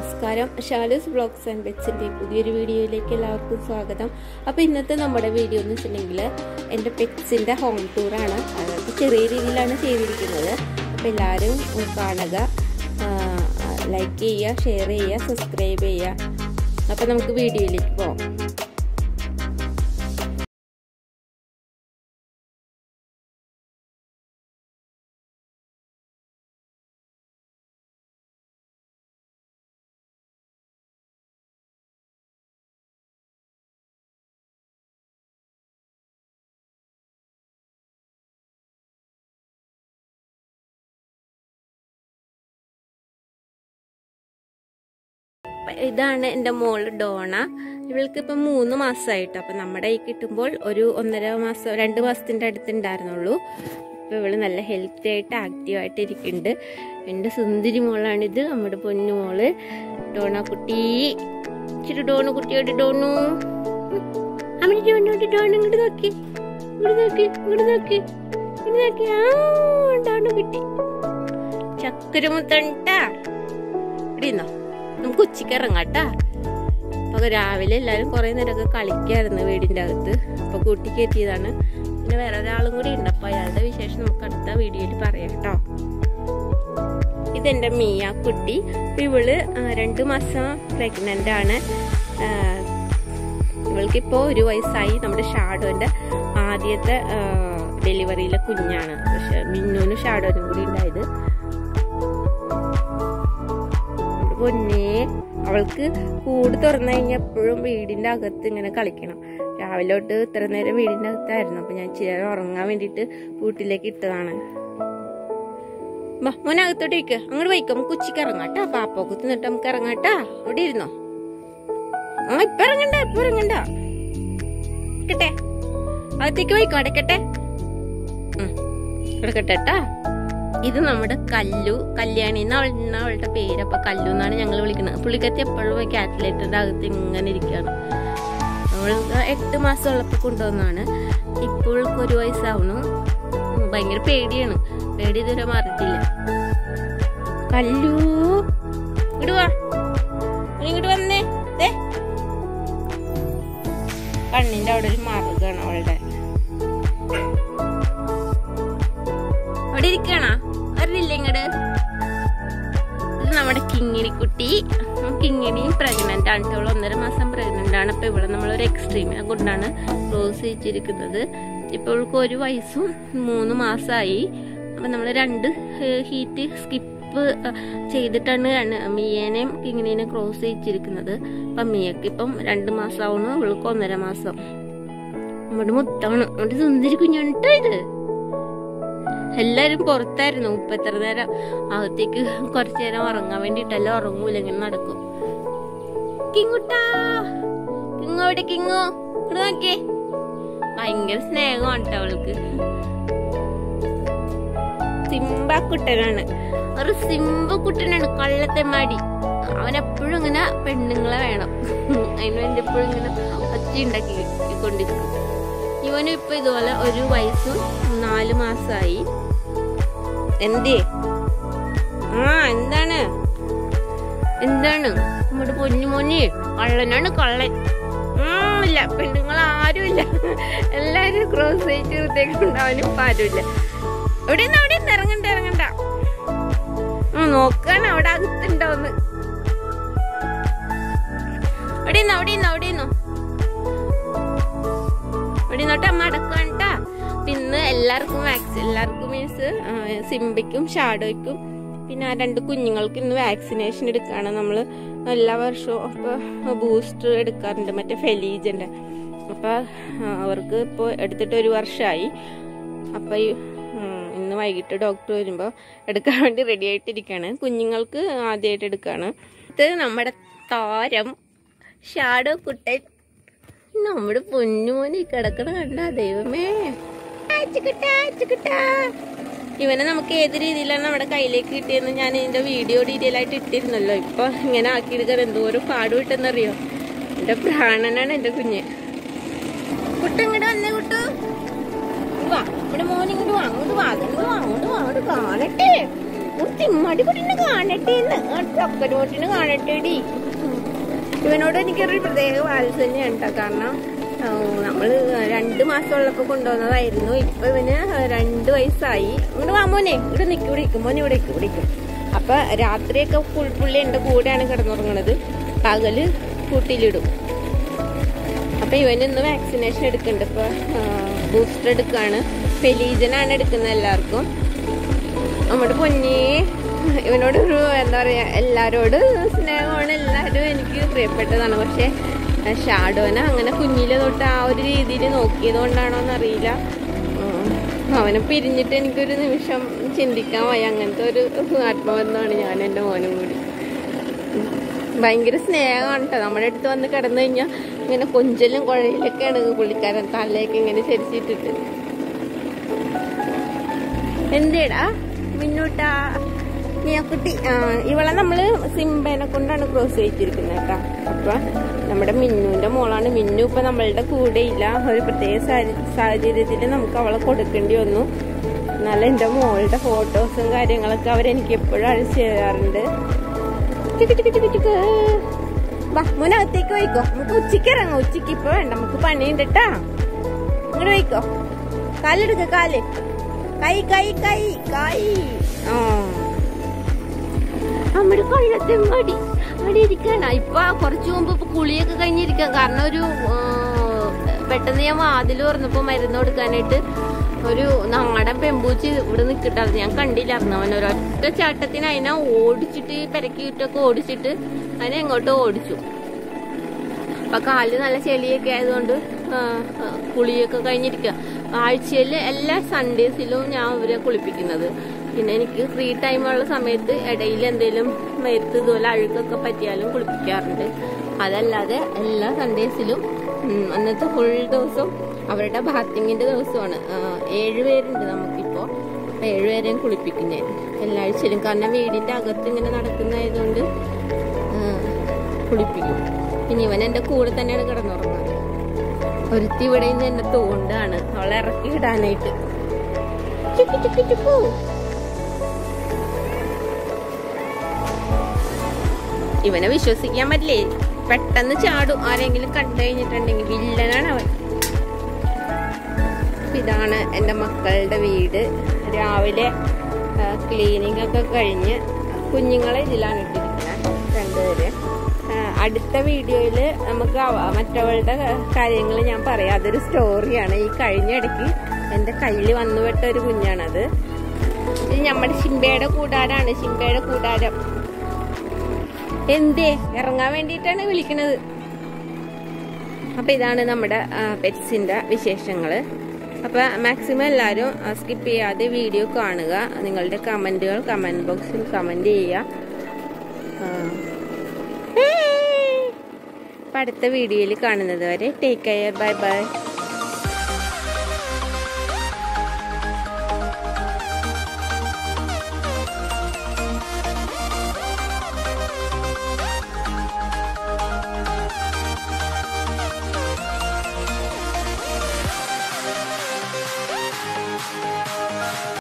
നമസ്കാരം. Shalu's vlogs and പെറ്റ്സിൻ്റെ പുതിയൊരു വീഡിയോയിലേക്ക് എല്ലാവർക്കും സ്വാഗതം. അപ്പോൾ ഇന്നത്തെ നമ്മുടെ വീഡിയോ എന്ന് വെച്ചിട്ടുണ്ടെങ്കിൽ എൻ്റെ പെറ്റ്സിൻ്റെ ഹോം ടൂറാണ്. അതായത് ചെറിയ രീതിയിലാണ് ചെയ്തിരിക്കുന്നത്. അപ്പോൾ എല്ലാവരും കാണുക, ലൈക്ക് ചെയ്യുക, ഷെയർ ചെയ്യുക, സബ്സ്ക്രൈബ് ചെയ്യുക. അപ്പോൾ നമുക്ക് വീഡിയോയിലേക്ക് പോകാം. ഇതാണ് എൻ്റെ മോള് ഡോണ. ഇവൾക്ക് ഇപ്പം 3 മാസമായിട്ട്. അപ്പം നമ്മുടെ ഈ കിട്ടുമ്പോൾ ഒരു 1.5 മാസം 2 മാസത്തിൻ്റെ അടുത്തുണ്ടായിരുന്നുള്ളൂ. അപ്പോൾ ഇവള് നല്ല ഹെൽത്തി ആയിട്ട് ആക്റ്റീവായിട്ട് ഇരിക്കുന്നുണ്ട്. എൻ്റെ സുന്ദരി മോളാണിത്, നമ്മുടെ പൊന്നു മോള് ഡോണ കുട്ടി. ഇച്ചിരി ഡോണ കുട്ടിയോട് ഡോണു അമ്മ ഡോണോട്ട് ഡോണ ഇങ്ങോട്ട് നോക്കി, ഇങ്ങോട്ട് നോക്കി, ഇങ്ങോട്ട് നോക്കി, ഇങ്ങോട്ട് നോക്കി. ഡോണ കുട്ടി ചക്കരമുത്തണ്ടാ ഇടിന്നോ. നമുക്ക് ഉച്ചയ്ക്ക് ഇറങ്ങാട്ടാ. അപ്പൊ രാവിലെ എല്ലാരും കുറെ നേരമൊക്കെ കളിക്കായിരുന്നു വീടിന്റെ അകത്ത്. അപ്പൊ കൂട്ടിക്ക് എത്തിയതാണ്. പിന്നെ വേറെ ഒരാളും കൂടി ഉണ്ട്. അപ്പൊ അയാളുടെ വിശേഷം നമുക്ക് അടുത്ത വീഡിയോയിൽ പറയാം കേട്ടോ. ഇതെന്റെ മിയ കുട്ടി. ഇവള് 2 മാസം പ്രഗ്നന്റ് ആണ്. ഇവൾക്കിപ്പോ 1 വയസ്സായി. നമ്മുടെ ഷാഡോന്റെ ആദ്യത്തെ ഡെലിവറിയിലെ കുഞ്ഞാണ്. പക്ഷെ മിന്നുനും ഷാഡോനും കൂടി ഉണ്ടായത്. പൊന്നേ, അവൾക്ക് കൂട് തുറന്നു കഴിഞ്ഞാൽ എപ്പോഴും വീടിന്റെ അകത്ത് ഇങ്ങനെ കളിക്കണം. രാവിലെ തൊട്ട് ഇത്ര നേരം വീടിന്റെ അകത്തായിരുന്നു. അപ്പൊ ഞാൻ ഇച്ചിരി ഉറങ്ങാൻ വേണ്ടിട്ട് കൂട്ടിലേക്ക് ഇട്ടതാണ്. മോനകത്തോട്ട് ഇരിക്കുക, അങ്ങോട്ട് വയ്ക്കാം. നമുക്ക് ഉച്ചയ്ക്ക് ഇറങ്ങാട്ടാ. പാപ്പൊക്കെ തിന്നിട്ട് നമുക്ക് ഇറങ്ങാട്ടാ. അവിടെ ഇരുന്നോ. ഇപ്പൊ ഇറങ്ങണ്ട, ഇപ്പൊ ഇറങ്ങണ്ട. കേട്ടെ, അകത്തേക്ക് വയ്ക്കോ. അടക്കട്ടെ, കിടക്കട്ടെട്ടാ. ഇത് നമ്മുടെ കല്ലു, കല്യാണി എന്നാണ് അവളുടെ പേര്. അപ്പൊ കല്ലു എന്നാണ് ഞങ്ങൾ വിളിക്കുന്നത്. പുള്ളിക്കത്തി എപ്പോഴും കാറ്റലേറ്ററിന്റെ അകത്ത് ഇങ്ങനെ ഇരിക്കുകയാണ്. നമ്മൾ 8 മാസം ഉള്ളപ്പോൾ കൊണ്ടുവന്നാണ്. ഇപ്പോൾക്ക് 1 വയസ്സാവണു. ഭയങ്കര പേടിയാണ്. പേടി ഇതുവരെ മാറിയിട്ടില്ല. കല്ലു ഇങ്ങോട്ട് വാ, ഇങ്ങോട്ട് വന്നേ. കണ്ണിന്റെ അവിടെ ഒരു മാർഗാണ് അവളുടെ. അവിടെ ഇരിക്കണ അറിയില്ല ഇങ്ങട്. ഇത് നമ്മുടെ കിങ്ങിണി കുട്ടി. കിങ്ങിണിയും പ്രഗ്നന്റ് ആണ്. ഇവള് 1.5 മാസം പ്രഗ്നന്റ് ആണ്. അപ്പൊ ഇവിടെ നമ്മളൊരു എക്സ്ട്രീമിനെ കൊണ്ടാണ് ക്ലോസ് ചെയ്യിച്ചിരിക്കുന്നത്. ഇപ്പൊ ഇവൾക്ക് 1 വയസ്സും 3 മാസമായി. അപ്പൊ നമ്മള് 2 ഹീറ്റ് സ്കിപ്പ് ചെയ്തിട്ടാണ് മിയേനെയും കിങ്ങിണിനെയും ക്രോസ് ചെയ്യിച്ചിരിക്കുന്നത്. അപ്പൊ മിയക്ക് ഇപ്പം 2 മാസം ആവണു. ഇവൾക്ക് 1.5 മാസം. നമ്മുടെ മുത്താണ്, നമ്മുടെ സുന്ദരി കുഞ്ഞാണ് കേട്ടോ ഇത്. എല്ലാരും പുറത്തായിരുന്നു. ഇപ്പൊ എത്ര നേരം അകത്തേക്ക് കുറച്ചു നേരം ഉറങ്ങാൻ വേണ്ടിട്ടല്ല. ഉറങ്ങൂല, ഇങ്ങനെ നടക്കും. കിങ്ങുട്ടാ, കിങ്ങോടെ കിങ്ങോ ഇവിടെ നോക്കിയേ. ഭയങ്കര സ്നേഹമാണ് കേട്ടോ അവൾക്ക്. സിംബക്കുട്ടനാണ്, ഒരു സിംബക്കുട്ടനാണ്. കള്ളത്തെമാടി. അവനെപ്പോഴും ഇങ്ങനെ പെണ്ണുങ്ങളെ വേണം. അതിന് വേണ്ടി എപ്പോഴും ഇങ്ങനെ ഒച്ച ഉണ്ടാക്കിക്കൊണ്ടിരിക്കും. ഇവനും ഇപ്പൊ ഇതുപോലെ 1 വയസ്സും 4 മാസമായി. എന്തേ എന്താണ് എന്താണ് നമ്മുടെ പൊന്നുമോനെ? കള്ളനാണ്, കള്ളൻ. ഇല്ല, പെണ്ണുങ്ങൾ ആരും ഇല്ല. എല്ലാരും ക്രോസ് ചെയ്ത് നിർത്തേക്കുണ്ട്. അവനിപ്പോ ആരുമില്ല. അവിടെ ഇറങ്ങണ്ട, ഇറങ്ങണ്ട. നോക്കാണ് അവിടെ അകത്തുണ്ടോന്ന്. അവിടെ നിന്നോട്ട് അമ്മ അടക്കാണ്ടാ. പിന്നെ എല്ലാവർക്കും മീൻസ് സിംബയ്ക്കും ഷാഡോയ്ക്കും പിന്നെ 2 കുഞ്ഞുങ്ങൾക്ക് ഇന്ന് വാക്സിനേഷൻ എടുക്കുകയാണ്. നമ്മൾ എല്ലാ വർഷവും അപ്പോൾ ബൂസ്റ്റർ എടുക്കാറുണ്ട്, മറ്റേ ഫെലീജൻ്റെ. അപ്പോൾ അവർക്ക് ഇപ്പോൾ എടുത്തിട്ട് 1 വർഷമായി. അപ്പോൾ ഇന്ന് വൈകിട്ട് ഡോക്ടർ വരുമ്പോൾ എടുക്കാൻ വേണ്ടി റെഡി ആയിട്ടിരിക്കുകയാണ്. കുഞ്ഞുങ്ങൾക്ക് ആദ്യമായിട്ട് എടുക്കുകയാണ്. ഇത് നമ്മുടെ താരം ഷാഡോ കുട്ടൻ. നമ്മുടെ പൊന്നുമോനി കിടക്കണ കണ്ട ദൈവമേ. ഇവനെ നമുക്ക് ഏത് രീതിയിലാണ് നമ്മുടെ കയ്യിലേക്ക് കിട്ടിയെന്ന് ഞാൻ ഇതിന്റെ വീഡിയോ ഡീറ്റെയിൽ ആയിട്ട് ഇട്ടിരുന്നല്ലോ. ഇപ്പൊ ഇങ്ങനെ ആക്കിയെടുക്കാൻ എന്തോരം പാട് വിട്ടെന്നറിയോ. എന്റെ പ്രാണനാണ് എന്റെ കുഞ്ഞ്. കുട്ടിങ്ങോട്ട് വന്നേ, കുട്ടു വാ. ഇവിടെ മോൻ ഇങ്ങോട്ട് വാ, അങ്ങോട്ട് വാ, അങ്ങോട്ട് വാ, അങ്ങോട്ട് വാ, അങ്ങോട്ട് കാണട്ടെ. ചിമ്മാടി കുട്ടീനെ കാണട്ടെ, ചക്കരോട്ടിനെ കാണട്ടെടി. ഇവനോട് എനിക്കൊരു പ്രത്യേക വാത്സല്യം കേട്ടോ. കാരണം നമ്മള് 2 മാസമുള്ളപ്പോ കൊണ്ടുവന്നതായിരുന്നു. ഇപ്പൊ ഇവന് 2 വയസ്സായി. ഇങ്ങോട്ട് വാ മോനെ, ഇവിടെ നിൽക്കും, ഇവിടെ നിൽക്കും മോനെ, ഇവിടെ നിൽക്കും. അപ്പൊ രാത്രിയൊക്കെ പുള്ളി എന്റെ കൂടെയാണ് കിടന്നുറങ്ങണത്, പകല് കൂട്ടിലിടും. അപ്പൊ ഇവനിന്ന് വാക്സിനേഷൻ എടുക്കുന്നുണ്ട്. ഇപ്പൊ ബൂസ്റ്റർ എടുക്കാണ്. ഫെലീജനാണ് എടുക്കുന്നത് എല്ലാവർക്കും. നമ്മുടെ പൊന്നി ഇവനോടൊരു എന്താ പറയാ, എല്ലാരോടും സ്നേഹമാണ്, എല്ലാവരും എനിക്ക് പ്രിയപ്പെട്ടതാണ്. പക്ഷെ ഷാഡോനെ അങ്ങനെ കുഞ്ഞിലെ തൊട്ട് ആ ഒരു രീതിയിൽ നോക്കിയത് കൊണ്ടാണോന്നറിയില്ല, അവനെ പിരിഞ്ഞിട്ട് എനിക്കൊരു നിമിഷം ചിന്തിക്കാൻ വയ്യ. അങ്ങനത്തെ ഒരു ആത്മബന്ധമാണ് ഞാൻ എൻ്റെ മോനും കൂടി. ഭയങ്കര സ്നേഹമാണ് കേട്ടോ. നമ്മുടെ അടുത്ത് വന്ന് കിടന്നു കഴിഞ്ഞാൽ ഇങ്ങനെ കൊഞ്ചലും കുഴയിലൊക്കെയാണ് പുള്ളിക്കാരൻ, തലയൊക്കെ ഇങ്ങനെ ചരിച്ചിട്ടിട്ട്. എന്തേടാ മിന്നൂട്ടാ മിയാക്കുട്ടി? ഇവളെ നമ്മള് സിംബേനെ കൊണ്ടാണ് ക്രോസ് ചെയ്യിച്ചിരിക്കുന്നത് കേട്ടോ. അപ്പൊ നമ്മുടെ മിന്നുവിന്റെ മോളാണ്. മിന്നു ഇപ്പൊ നമ്മളുടെ കൂടെ ഇല്ല. ഒരു പ്രത്യേക സാഹചര്യത്തിൽ നമുക്ക് അവളെ കൊടുക്കേണ്ടി വന്നു. എന്നാലും എന്റെ മോളുടെ ഫോട്ടോസും കാര്യങ്ങളൊക്കെ അവരെനിക്ക് എപ്പോഴും അയച്ചു തരാറുണ്ട്. മുന്നകത്തേക്ക് പോയിക്കോ, നമുക്ക് ഉച്ചക്ക് ഇറങ്ങാം. ഉച്ചക്ക് ഇപ്പൊ വേണ്ട, നമുക്ക് പണിയുണ്ട് കേട്ടാ. ഇങ്ങോട്ട് പോയിക്കോ, കാലെടുക്ക, കാല്, കൈ കൈ കൈ കൈ. നമ്മുടെ കൊള്ളത്തെങ്ങോടി അവിടെ ഇരിക്കാണ്. ഇപ്പൊ കുറച്ചു മുമ്പ് ഇപ്പൊ കുളിയൊക്കെ കഴിഞ്ഞിരിക്കാം. കാരണം ഒരു പെട്ടെന്ന് ഞാൻ വാതിൽ തുറന്നപ്പോ മരുന്ന് കൊടുക്കാനായിട്ട് ഒരു നാടൻ പെമ്പൂച്ചി ഇവിടെ നിൽക്കിട്ടായിരുന്നു. ഞാൻ കണ്ടില്ലായിരുന്നു. അവൻ ഒരൊറ്റ ചാട്ടത്തിന് അതിനെ ഓടിച്ചിട്ട് പെരക്കിയിട്ടൊക്കെ ഓടിച്ചിട്ട് അതിനെ എങ്ങോട്ടോ ഓടിച്ചു. അപ്പൊ കാലിൽ നല്ല ചെളിയൊക്കെ ആയതുകൊണ്ട് കുളിയൊക്കെ കഴിഞ്ഞിരിക്കുക. ആഴ്ചയിൽ എല്ലാ സൺഡേസിലും ഞാൻ ഇവരെ കുളിപ്പിക്കുന്നത്. പിന്നെ എനിക്ക് ഫ്രീ ടൈമുള്ള സമയത്ത് ഇടയിൽ എന്തെങ്കിലും മേത്ത് ഇതുപോലെ അഴുക്കൊക്കെ പറ്റിയാലും കുളിപ്പിക്കാറുണ്ട്. അതല്ലാതെ എല്ലാ സൺഡേസിലും അന്നത്തെ ഫുൾ ദിവസം അവരുടെ ബാത്തിങ്ങിന്റെ ദിവസമാണ്. 7 പേരുണ്ട് നമുക്കിപ്പോ. 7 പേരെയും കുളിപ്പിക്കും ഞാൻ എല്ലാ ആഴ്ചയിലും. കാരണം വീടിന്റെ അകത്ത് ഇങ്ങനെ നടക്കുന്നതായതുകൊണ്ട് കുളിപ്പിക്കും. പിന്നെ ഇവൻ എന്റെ കൂടെ തന്നെയാണ് കിടന്നുറങ്ങുന്നത്. ഒരുത്തി ഇവിടെ നിന്ന് എന്നെ തോണ്ടാണ് അവളെ ഇറക്കി ഇടാനായിട്ട്. ഇവനെ വിശ്വസിക്കാൻ പറ്റില്ലേ, പെട്ടെന്ന് ചാടും. ആരെങ്കിലും കണ്ടു കഴിഞ്ഞിട്ടുണ്ടെങ്കിൽ വില്ലനാണ് അവൻ. ഇതാണ് എൻ്റെ മക്കളുടെ വീട്. രാവിലെ ക്ലീനിങ് ഒക്കെ കഴിഞ്ഞ് കുഞ്ഞുങ്ങളെ ഇതിലാണ് ഇട്ടിരിക്കുന്നത് 2 പേര്. അടുത്ത വീഡിയോയിൽ നമുക്ക് മറ്റവളുടെ കാര്യങ്ങൾ ഞാൻ പറയാം. അതൊരു സ്റ്റോറിയാണ്. ഈ കഴിഞ്ഞ ഇടയ്ക്ക് എൻ്റെ കയ്യിൽ വന്നുപെട്ട ഒരു കുഞ്ഞാണത്. ഇത് നമ്മുടെ ശിംബയുടെ കൂടാരാണ്. ശിംബയുടെ കൂടാരം. എന്തേ ഇറങ്ങാൻ വേണ്ടിയിട്ടാണ് വിളിക്കണത്. അപ്പൊ ഇതാണ് നമ്മുടെ പെറ്റ്സിന്റെ വിശേഷങ്ങള്. അപ്പൊ മാക്സിമം എല്ലാവരും സ്കിപ്പ് ചെയ്യാതെ വീഡിയോ കാണുക. നിങ്ങളുടെ കമന്റുകൾ കമന്റ് ബോക്സിൽ കമന്റ് ചെയ്യുക. അടുത്ത വീഡിയോയിൽ കാണുന്നത് വരെ ടേക്ക് കെയർ, ബൈ ബൈ.